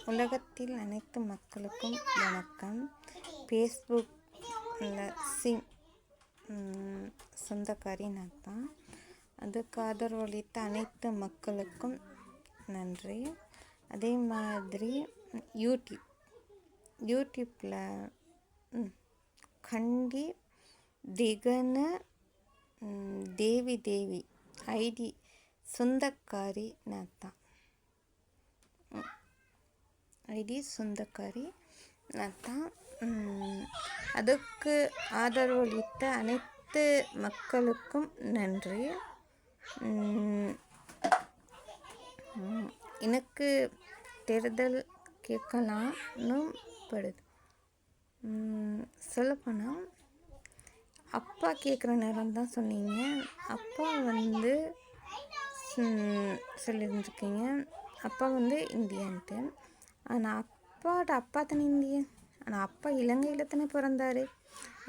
உலகத்தில் அனைத்து மக்களுக்கும் வணக்கம். ஃபேஸ்புக்கில் சிம் சொந்தக்காரி நான் தான். அதுக்கு ஆதரவளித்த அனைத்து மக்களுக்கும் நன்றி. அதே மாதிரி யூடியூப்பில் கண்டி திகன தேவி ஐடி சொந்தக்காரி நான் தான். அதுக்கு ஆதரவளித்த அனைத்து மக்களுக்கும் நன்றி. எனக்கு தேர்தல் கேட்கலான்னு படுது. சொல்லப்போனால் அப்பா கேட்குற நேரம் தான் சொன்னீங்க. அப்பா சொல்லியிருந்துருக்கீங்க. அப்பா இந்தியன்ட்டு. ஆனால் அப்பா தானே இந்தியன். ஆனால் அப்பா இலங்கையில் தானே பிறந்தார்.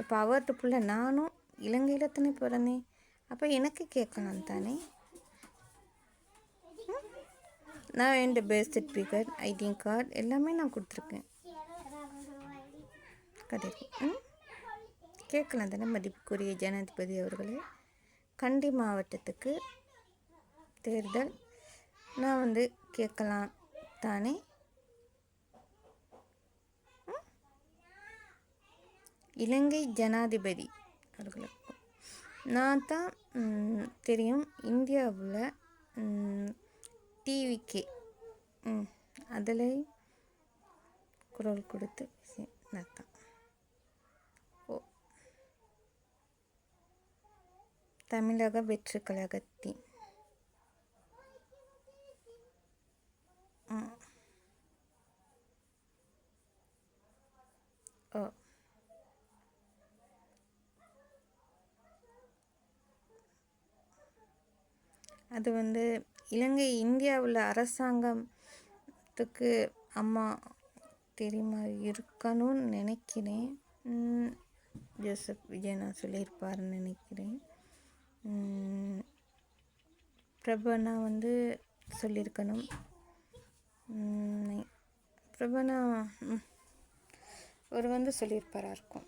இப்போ அவர்கிட்ட பிள்ளை நானும் இலங்கையில் தானே பிறந்தேன். அப்போ எனக்கு கேட்கலாம் தானே. நான் என் பர்த் சர்டிஃபிகேட், ஐடி கார்டு எல்லாமே நான் கொடுத்துருக்கேன். கேட்கலாம் தானே. மதிப்புக்குரிய ஜனாதிபதி அவர்களே, கண்டி மாவட்டத்துக்கு தேர்தல் நான் கேட்கலாம் தானே. இலங்கை ஜனாதிபதி அவர்களுக்கு நான் தான் தெரியும். இந்தியாவில் டிவிகே அதில் குரல் கொடுத்து நான் தான். தமிழக வெற்றி கழகத்தின் அது இலங்கை இந்தியாவில் அரசாங்கத்துக்கு அம்மா தெரியுமா இருக்கணும்னு நினைக்கிறேன். ஜோசப் விஜய் நான் சொல்லியிருப்பாருன்னு நினைக்கிறேன். பிரபனா சொல்லியிருக்கணும். பிரபனா அவர் சொல்லியிருப்பாரா இருக்கும்.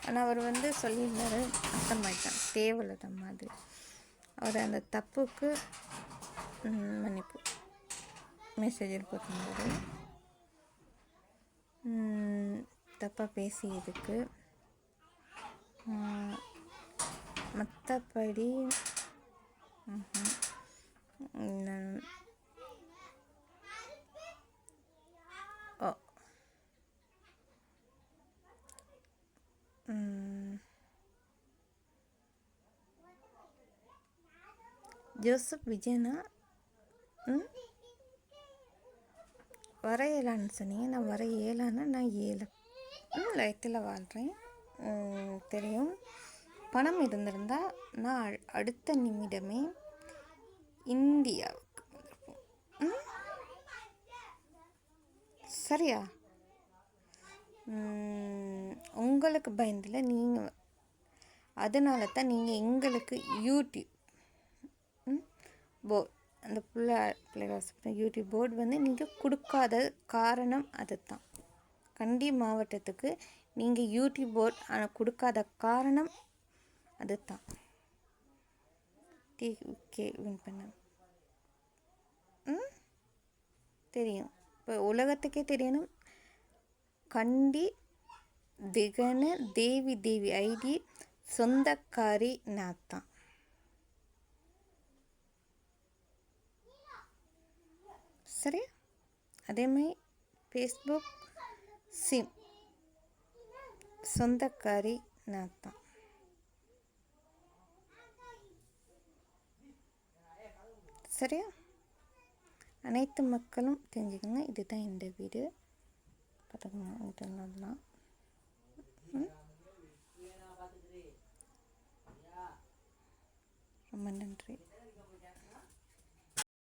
ஆனால் அவர் சொல்லியிருந்தாரு, அர்த்தமாயிட்டான் தேவையில்லாத மாதிரி. அவர் அந்த தப்புக்கு மன்னிப்பு மெசேஜில் போட்டிருந்தாரு. தப்பாக பேசியதுக்கு. மற்றபடி ஜோசப் விஜயனா வர இயலான்னு சொன்னீங்க. நான் வர இயலான்னு நான் லயத்தில் வாழ்கிறேன். தெரியும். பணம் இருந்திருந்தால் நான் அடுத்த நிமிடமே இந்தியாவுக்கு வந்திருப்போம். சரியா? உங்களுக்கு பயந்தில் நீங்கள், அதனால தான் நீங்கள் எங்களுக்கு யூடியூப் போர்டு, அந்த பிள்ளைகள் யூடியூப் போர்டு நீங்கள் கொடுக்காத காரணம் அது தான். கண்டி மாவட்டத்துக்கு நீங்கள் யூடியூப் போர்டு கொடுக்காத காரணம் அது தான். டிகே வின் பண்ண தெரியும். இப்போ உலகத்துக்கே தெரியணும். கண்டி திகன தேவி ஐடி சொந்தக்காரி நான் தான். சரி. அதேமாதிரி ஃபேஸ்புக் சிம் சொந்தக்காரி நான் தான். சரியா? அனைத்து மக்களும் தெரிஞ்சுக்கோங்க. இதுதான் இந்த வீடியோ. பார்த்துக்கோங்க. ரொம்ப நன்றி.